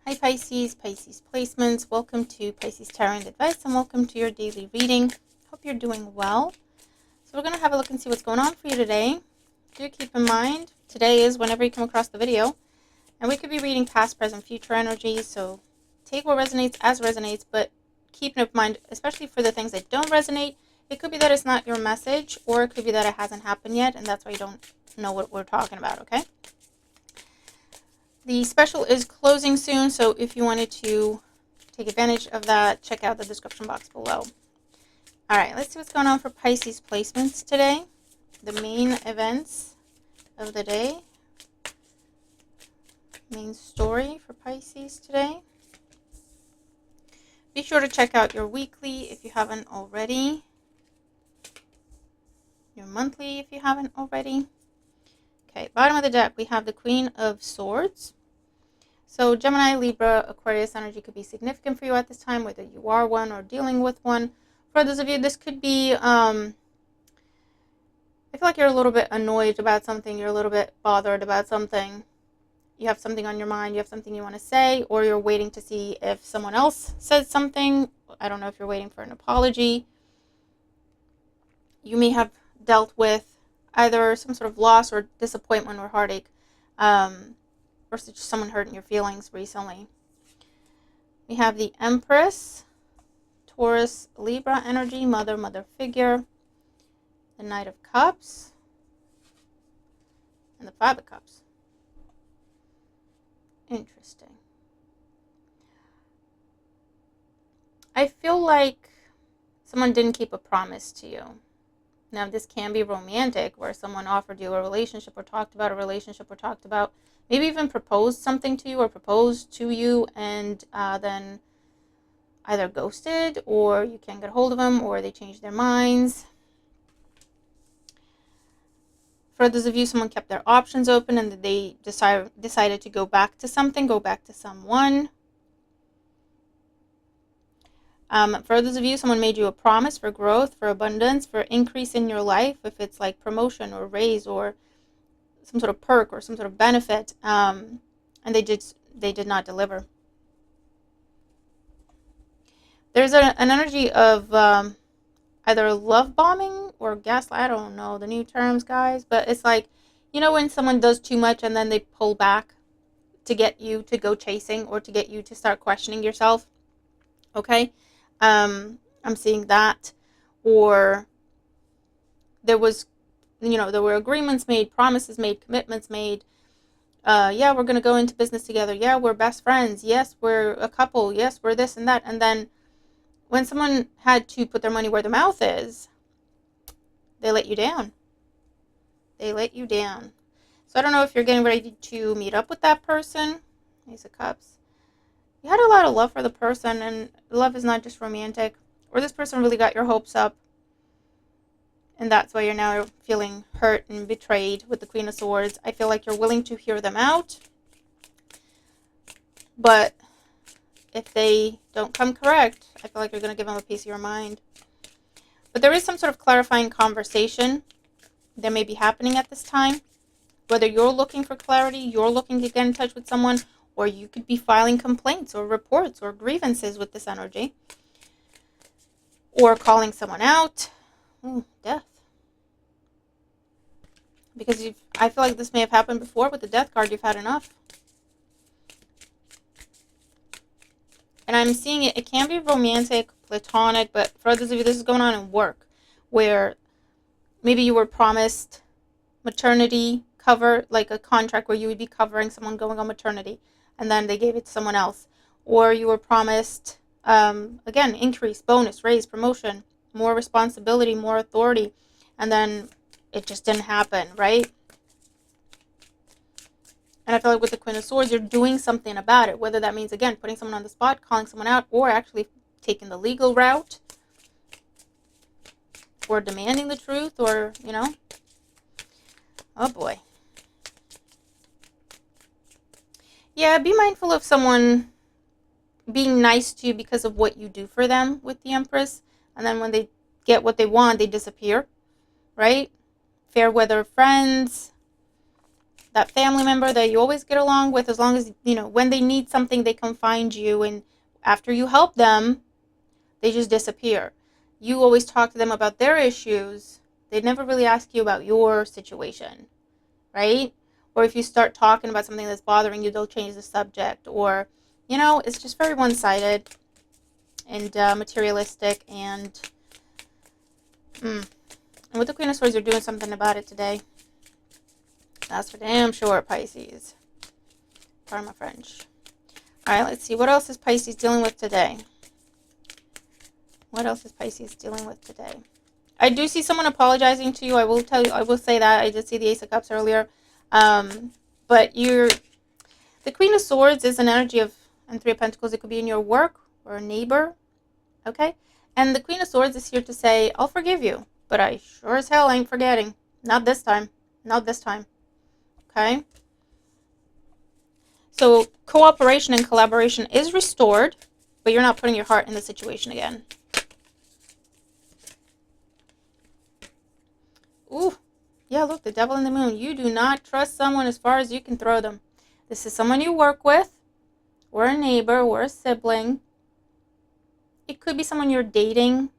Hi Pisces, Pisces placements. Welcome to Pisces Tarot and Advice and welcome to your daily reading. Hope you're doing well. So we're going to have a look and see what's going on for you today. Do keep in mind, today is whenever you come across the video. And we could be reading past, present, future energies. So take what resonates as resonates, but keep in mind, especially for the things that don't resonate, it could be that it's not your message, or it could be that it hasn't happened yet, and that's why you don't know what we're talking about, okay? The special is closing soon, so if you wanted to take advantage of that, check out the description box below. All right, let's see what's going on for Pisces placements today. The main events of the day. Main story for Pisces today. Be sure to check out your weekly if you haven't already. Your monthly if you haven't already. Okay, bottom of the deck, we have the Queen of Swords. So Gemini, Libra, Aquarius energy could be significant for you at this time, whether you are one or dealing with one. For those of you, this could be, I feel like you're a little bit annoyed about something, you're a little bit bothered about something. You have something on your mind, you have something you want to say, or you're waiting to see if someone else says something. I don't know if you're waiting for an apology. You may have dealt with either some sort of loss or disappointment or heartache, or just someone hurting your feelings recently. We have the Empress, Taurus, Libra energy, mother figure, the Knight of Cups, and the Five of Cups. Interesting. I feel like someone didn't keep a promise to you. Now, this can be romantic, where someone offered you a relationship or talked about a relationship or talked about, maybe even proposed something to you or proposed to you, and then either ghosted, or you can't get a hold of them, or they changed their minds. For those of you, someone kept their options open and they decided to go back to something, go back to someone. For those of you, someone made you a promise for growth, for abundance, for increase in your life, if it's like promotion or raise or some sort of perk or some sort of benefit, and they did not deliver. There's an energy of either love bombing or gaslight. I don't know the new terms, guys, but it's like, you know, when someone does too much and then they pull back to get you to go chasing or to get you to start questioning yourself. Okay, I'm seeing that. Or there was, you know, there were agreements made, promises made, commitments made. Yeah, we're going to go into business together. Yeah, we're best friends. Yes, we're a couple. Yes, we're this and that. And then when someone had to put their money where their mouth is, they let you down. They let you down. So I don't know if you're getting ready to meet up with that person. Ace of Cups. You had a lot of love for the person, and love is not just romantic. Or this person really got your hopes up, and that's why you're now feeling hurt and betrayed with the Queen of Swords. I feel like you're willing to hear them out, but if they don't come correct, I feel like you're going to give them a piece of your mind. But there is some sort of clarifying conversation that may be happening at this time. Whether you're looking for clarity, you're looking to get in touch with someone, or you could be filing complaints or reports or grievances with this energy. Or calling someone out. Ooh, death. Because I feel like this may have happened before with the Death card. You've had enough. And I'm seeing it. It can be romantic, platonic, but for others of you, this is going on in work, where maybe you were promised maternity cover, like a contract where you would be covering someone going on maternity, and then they gave it to someone else. Or you were promised, again, increase, bonus, raise, promotion, more responsibility, more authority, and then it just didn't happen, right? And I feel like with the Queen of Swords, you're doing something about it, whether that means, again, putting someone on the spot, calling someone out, or actually taking the legal route, or demanding the truth, or, you know. Oh, boy. Yeah, be mindful of someone being nice to you because of what you do for them with the Empress. And then when they get what they want, they disappear, right? Fair weather friends. that family member that you always get along with, as long as, you know, when they need something, they come find you. And after you help them, they just disappear. You always talk to them about their issues. They never really ask you about your situation, right? Or if you start talking about something that's bothering you, they'll change the subject. Or, you know, it's just very one-sided and materialistic. And with the Queen of Swords, you're doing something about it today. That's for damn sure, Pisces. Pardon my French. All right, let's see. What else is Pisces dealing with today? What else is Pisces dealing with today? I do see someone apologizing to you. I will tell you. I will say that. I did see the Ace of Cups earlier. But the Queen of Swords is an energy of, and Three of Pentacles. It could be in your work or a neighbor. Okay? And the Queen of Swords is here to say, I'll forgive you. But I sure as hell ain't forgetting. Not this time. Not this time. Okay? So cooperation and collaboration is restored, but you're not putting your heart in the situation again. Ooh, yeah, look, the Devil and the Moon. You do not trust someone as far as you can throw them. This is someone you work with, or a neighbor, or a sibling. It could be someone you're dating,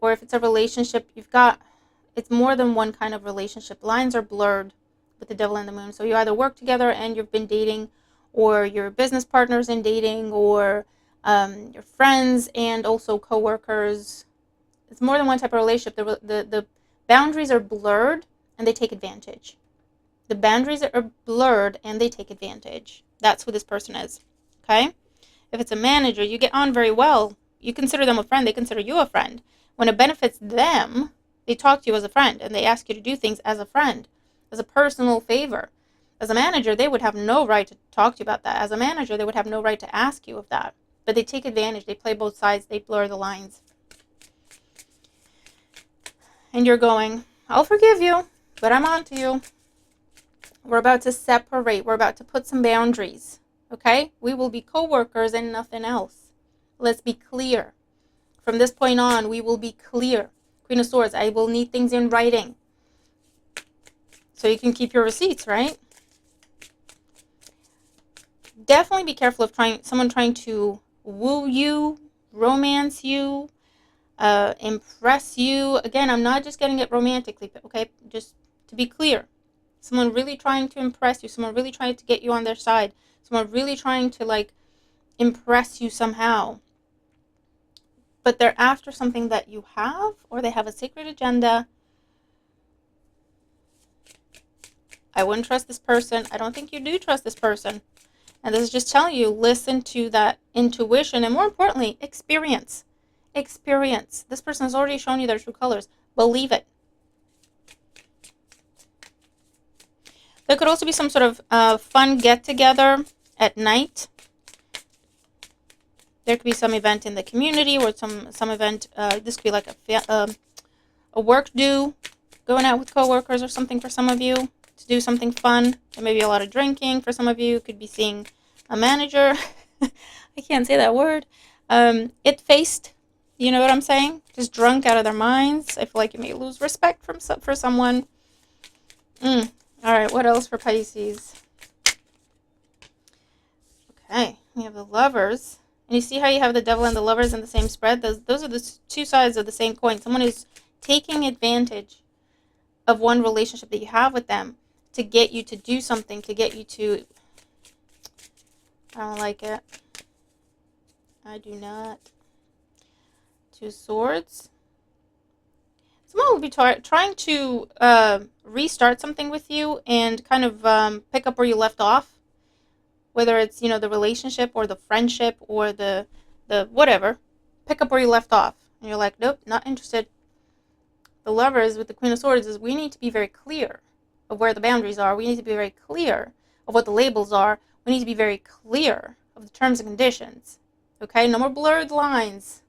or if it's a relationship, it's more than one kind of relationship. Lines are blurred with the Devil and the Moon. So you either work together and you've been dating, or your business partners in dating, or your friends and also co-workers. It's more than one type of relationship. The boundaries are blurred and they take advantage. The boundaries are blurred and they take advantage. That's who this person is. Okay? If it's a manager, you get on very well. You consider them a friend. They consider you a friend. When it benefits them, they talk to you as a friend and they ask you to do things as a friend, as a personal favor. As a manager, they would have no right to talk to you about that. As a manager, they would have no right to ask you of that. But they take advantage. They play both sides. They blur the lines. And you're going, I'll forgive you, but I'm on to you. We're about to separate. We're about to put some boundaries. Okay? We will be co-workers and nothing else. Let's be clear. From this point on, we will be clear. Queen of Swords, I will need things in writing. So you can keep your receipts, right? Definitely be careful of someone trying to woo you, romance you, impress you. Again, I'm not just getting it romantically, okay? Just to be clear. Someone really trying to impress you. Someone really trying to get you on their side. Someone really trying to, like, impress you somehow. But they're after something that you have, or they have a secret agenda. I wouldn't trust this person. I don't think you do trust this person. And this is just telling you, listen to that intuition, and more importantly, experience. Experience. This person has already shown you their true colors. Believe it. There could also be some sort of fun get-together at night. There could be some event in the community, or some event. This could be like a work do, going out with coworkers or something for some of you to do something fun. There may be a lot of drinking for some of you. Could be seeing a manager. I can't say that word. It-faced. You know what I'm saying? Just drunk out of their minds. I feel like you may lose respect for someone. All right, what else for Pisces? Okay, we have the Lovers. And you see how you have the Devil and the Lovers in the same spread? Those are the two sides of the same coin. Someone is taking advantage of one relationship that you have with them to get you to do something, to get you to... I don't like it. I do not. Two Swords. Someone will be trying to restart something with you and kind of pick up where you left off. Whether it's, you know, the relationship or the friendship or the whatever. Pick up where you left off. And you're like, nope, not interested. The Lovers with the Queen of Swords is we need to be very clear of where the boundaries are. We need to be very clear of what the labels are. We need to be very clear of the terms and conditions. Okay? No more blurred lines.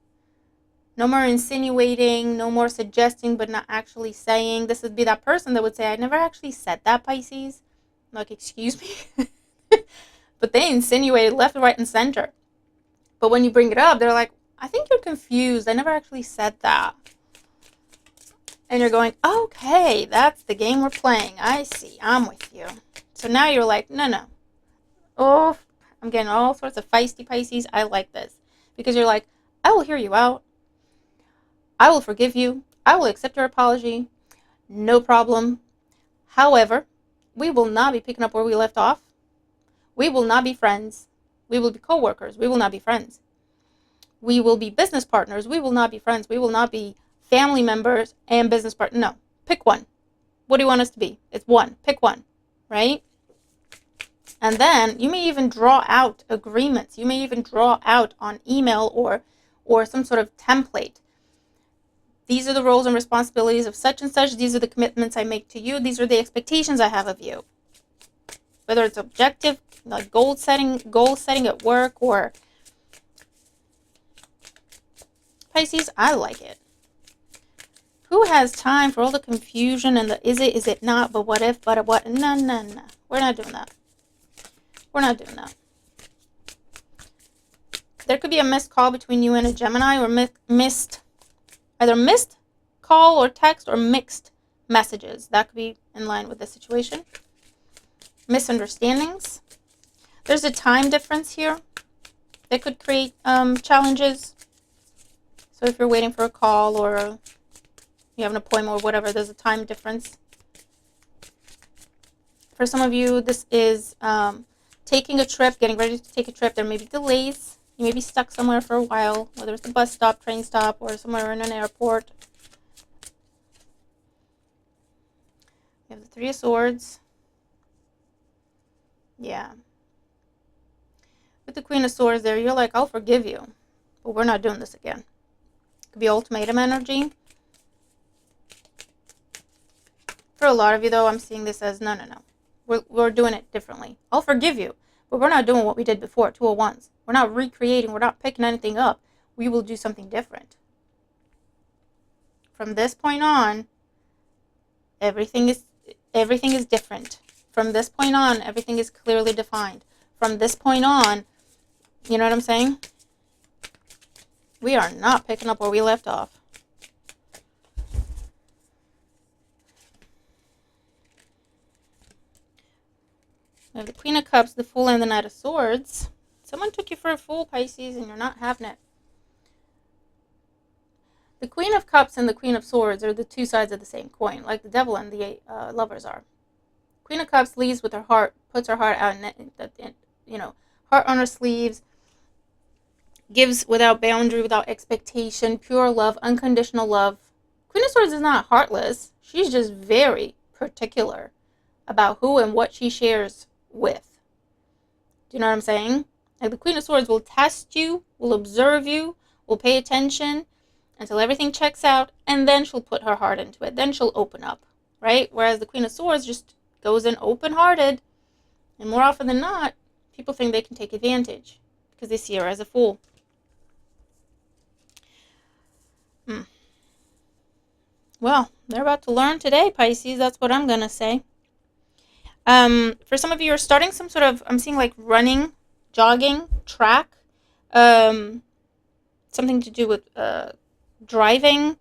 No more insinuating. No more suggesting but not actually saying. This would be that person that would say, I never actually said that, Pisces. I'm like, excuse me? But they insinuated left, right, and center. But when you bring it up, they're like, I think you're confused. I never actually said that. And you're going, okay, that's the game we're playing. I see. I'm with you. So now you're like, no, no. Oh, I'm getting all sorts of feisty Pisces. I like this. Because you're like, I will hear you out. I will forgive you. I will accept your apology. No problem. However, we will not be picking up where we left off. We will not be friends. We will be co-workers. We will not be friends. We will be business partners. We will not be friends. We will not be family members and business partners. No. Pick one. What do you want us to be? It's one. Pick one. Right? And then you may even draw out agreements. You may even draw out on email or some sort of template. These are the roles and responsibilities of such and such. These are the commitments I make to you. These are the expectations I have of you. Whether it's objective, like goal setting at work, or Pisces, I like it. Who has time for all the confusion and the is it not, but what if, but what? No, no, no. We're not doing that. We're not doing that. There could be a missed call between you and a Gemini, or either missed call or text, or mixed messages. That could be in line with the situation. Misunderstandings. There's a time difference here that could create challenges. So if you're waiting for a call, or you have an appointment or whatever, there's a time difference. For some of you, this is taking a trip, getting ready to take a trip. There may be delays. You may be stuck somewhere for a while, whether it's a bus stop, train stop, or somewhere in an airport. You have the Three of Swords. Yeah. With the Queen of Swords there, you're like, I'll forgive you, but we're not doing this again. It could be ultimatum energy. For a lot of you, though, I'm seeing this as, no, no, no. We're doing it differently. I'll forgive you, but we're not doing what we did before, 201s. We're not recreating. We're not picking anything up. We will do something different. From this point on, everything is different. From this point on, everything is clearly defined. From this point on, you know what I'm saying? We are not picking up where we left off. We have the Queen of Cups, the Fool, and the Knight of Swords. Someone took you for a fool, Pisces, and you're not having it. The Queen of Cups and the Queen of Swords are the two sides of the same coin, like the Devil and the Lovers are. Queen of Cups leads with her heart, puts her heart out, heart on her sleeves, gives without boundary, without expectation, pure love, unconditional love. Queen of Swords is not heartless. She's just very particular about who and what she shares with. Do you know what I'm saying? Like, the Queen of Swords will test you, will observe you, will pay attention until everything checks out, and then she'll put her heart into it. Then she'll open up, right? Whereas the Queen of Swords just goes in open-hearted, and more often than not, people think they can take advantage because they see her as a fool. Well, they're about to learn today, Pisces. That's what I'm going to say. For some of you, you're starting some sort of, I'm seeing like running, jogging, track, something to do with driving,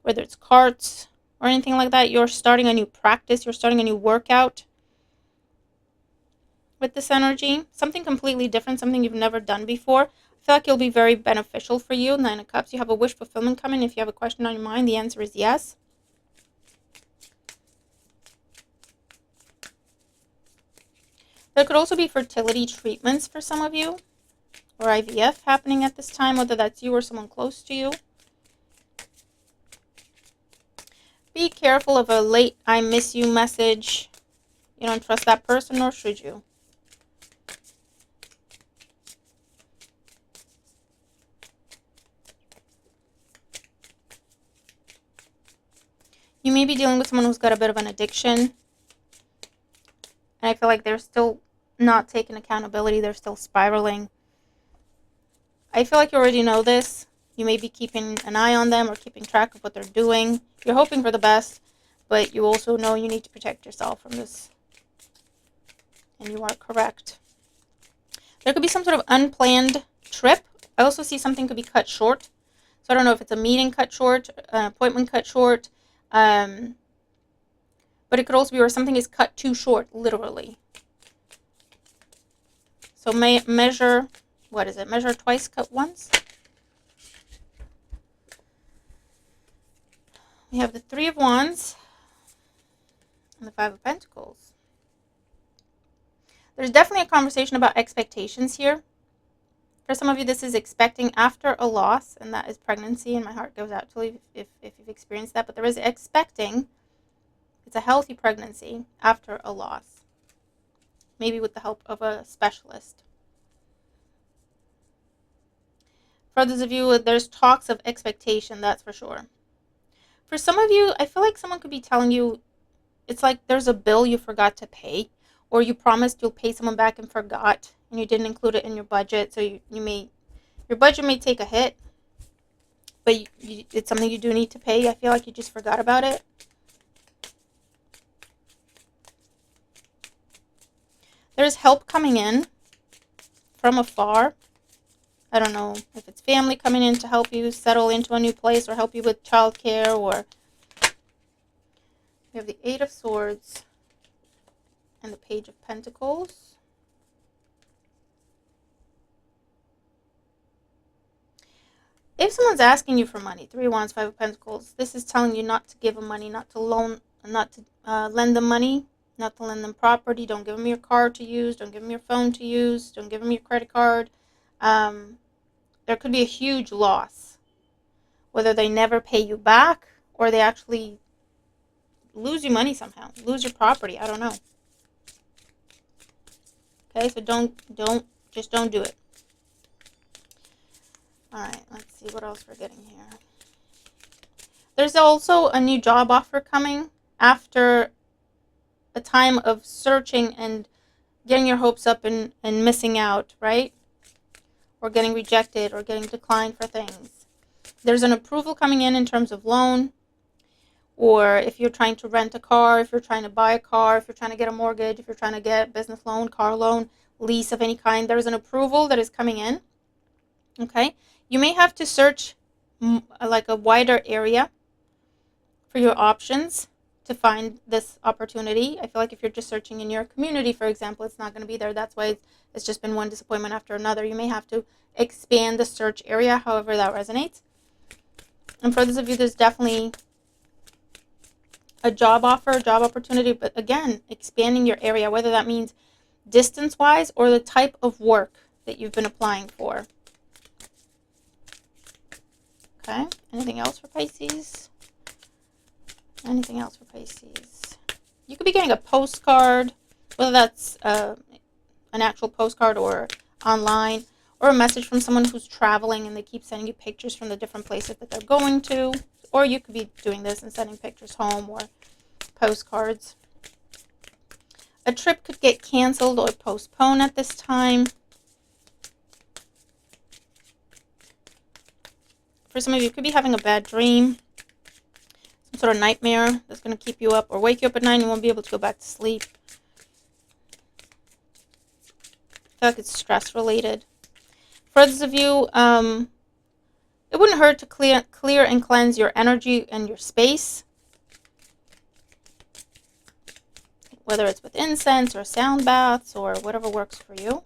whether it's carts or anything like that. You're starting a new practice. You're starting a new workout with this energy. Something completely different, something you've never done before. I feel like it'll be very beneficial for you. Nine of Cups, you have a wish fulfillment coming. If you have a question on your mind, the answer is yes. There could also be fertility treatments for some of you, or IVF happening at this time, whether that's you or someone close to you. Be careful of a late I miss you message. You don't trust that person, nor should you. You may be dealing with someone who's got a bit of an addiction. And I feel like they're still not taking accountability. They're still spiraling. I feel like you already know this. You may be keeping an eye on them or keeping track of what they're doing. You're hoping for the best, but you also know you need to protect yourself from this. And you are correct. There could be some sort of unplanned trip. I also see something could be cut short. So I don't know if it's a meeting cut short, an appointment cut short, But it could also be where something is cut too short, literally. So measure, what is it? Measure twice, cut once. We have the Three of Wands and the Five of Pentacles. There's definitely a conversation about expectations here. For some of you, this is expecting after a loss, and that is pregnancy, and my heart goes out to you if you've experienced that. But there is expecting. It's a healthy pregnancy after a loss, maybe with the help of a specialist. For others of you, there's talks of expectation, that's for sure. For some of you, I feel like someone could be telling you, it's like there's a bill you forgot to pay, or you promised you'll pay someone back and forgot, and you didn't include it in your budget, so your budget may take a hit, but it's something you do need to pay. I feel like you just forgot about it. There's help coming in from afar. I don't know if it's family coming in to help you settle into a new place or help you with childcare, or we have the Eight of Swords and the Page of Pentacles. If someone's asking you for money, Three of Wands, Five of Pentacles, this is telling you not to give them money, not to lend them money, not to lend them property. Don't give them your car to use. Don't give them your phone to use. Don't give them your credit card. There could be a huge loss, whether they never pay you back or they actually lose your money somehow, lose your property. I don't know. Okay, so don't do it. All right, let's see what else we're getting here. There's also a new job offer coming after a time of searching and getting your hopes up and missing out, right? Or getting rejected or getting declined for things. There's an approval coming in terms of loan, or if you're trying to rent a car, if you're trying to buy a car, if you're trying to get a mortgage, if you're trying to get a business loan, car loan, lease of any kind, there's an approval that is coming in. Okay? You may have to search like a wider area for your options to find this opportunity. I feel like if you're just searching in your community, for example, it's not going to be there. That's why it's just been one disappointment after another. You may have to expand the search area, however that resonates. And for those of you, there's definitely a job offer, a job opportunity, but again, expanding your area, whether that means distance-wise or the type of work that you've been applying for. Okay, anything else for Pisces? Anything else for Pisces? You could be getting a postcard, whether that's an actual postcard or online, or a message from someone who's traveling and they keep sending you pictures from the different places that they're going to. Or you could be doing this and sending pictures home or postcards. A trip could get canceled or postponed at this time. For some of you, you could be having a bad dream, some sort of nightmare that's going to keep you up or wake you up at night and you won't be able to go back to sleep. I feel like it's stress related. For others of you, it wouldn't hurt to clear and cleanse your energy and your space, whether it's with incense or sound baths or whatever works for you.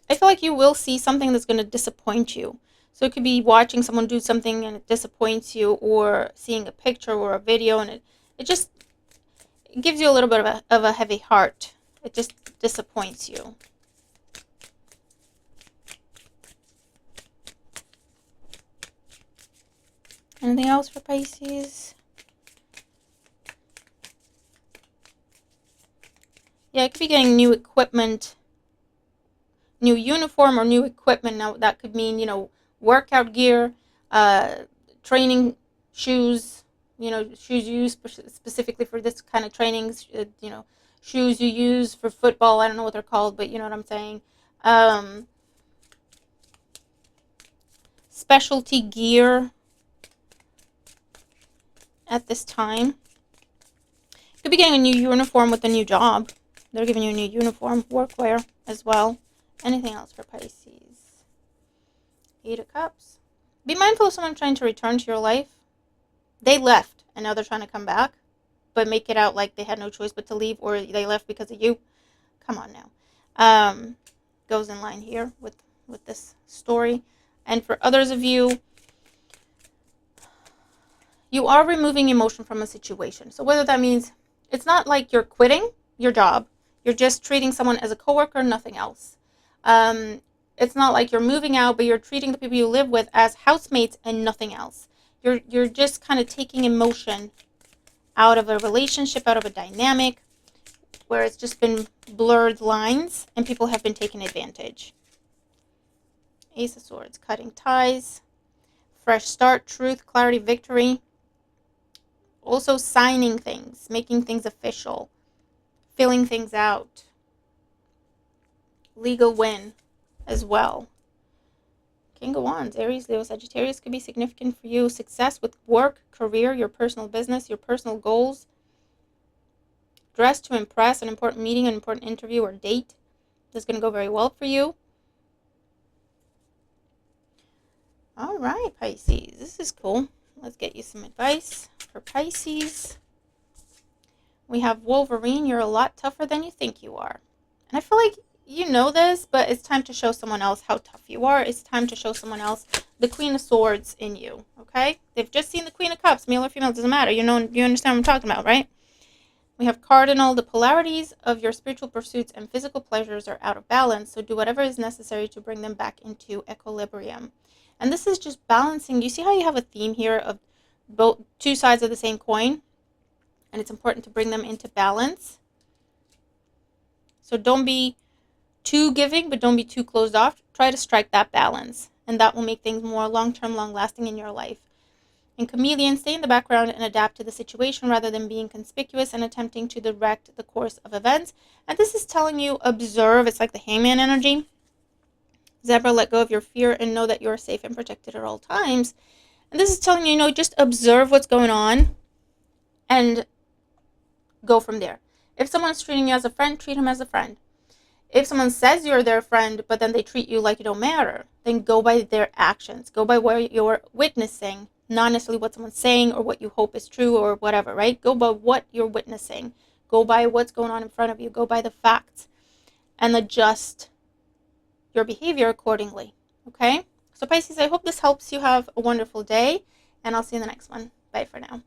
I feel like you will see something that's going to disappoint you. So it could be watching someone do something and it disappoints you, or seeing a picture or a video and it just gives you a little bit of a heavy heart. It just disappoints you. Anything else for Pisces? Yeah, it could be getting new equipment, new uniform or new equipment. Now that could mean, workout gear, training shoes, shoes you use specifically for this kind of trainings, shoes you use for football. I don't know what they're called, but you know what I'm saying. Specialty gear at this time. You could be getting a new uniform with a new job. They're giving you a new uniform, workwear as well. Anything else for Pisces? Eight of Cups. Be mindful of someone trying to return to your life. They left, and now they're trying to come back, but make it out like they had no choice but to leave, or they left because of you. Come on now. Goes in line here with this story. And for others of you, you are removing emotion from a situation. So whether that means, it's not like you're quitting your job. You're just treating someone as a coworker, nothing else. It's not like you're moving out, but you're treating the people you live with as housemates and nothing else. You're just kind of taking emotion out of a relationship, out of a dynamic, where it's just been blurred lines and people have been taking advantage. Ace of Swords, cutting ties, fresh start, truth, clarity, victory. Also signing things, making things official, filling things out. Legal win as well. King of Wands, Aries, Leo, Sagittarius could be significant for you. Success with work, career, your personal business, your personal goals. Dress to impress, an important meeting, an important interview or date. This is going to go very well for you. All right, Pisces. This is cool. Let's get you some advice for Pisces. We have Wolverine. You're a lot tougher than you think you are. And I feel like you know this, but it's time to show someone else how tough you are. It's time to show someone else the Queen of Swords in you, okay? They've just seen the Queen of Cups, male or female, doesn't matter. You understand what I'm talking about, right? We have Cardinal. The polarities of your spiritual pursuits and physical pleasures are out of balance, so do whatever is necessary to bring them back into equilibrium. And this is just balancing. You see how you have a theme here of both two sides of the same coin? And it's important to bring them into balance. So don't be too giving, but don't be too closed off. Try to strike that balance, and that will make things more long-term, long-lasting in your life. And Chameleon, stay in the background and adapt to the situation rather than being conspicuous and attempting to direct the course of events. And this is telling you, observe. It's like the Hangman energy. Zebra, let go of your fear and know that you're safe and protected at all times. And this is telling you, just observe what's going on and go from there. If someone's treating you as a friend, treat him as a friend. If someone says you're their friend, but then they treat you like you don't matter, then go by their actions. Go by what you're witnessing, not necessarily what someone's saying or what you hope is true or whatever, right? Go by what you're witnessing. Go by what's going on in front of you. Go by the facts and adjust your behavior accordingly, okay? So Pisces, I hope this helps you have a wonderful day, and I'll see you in the next one. Bye for now.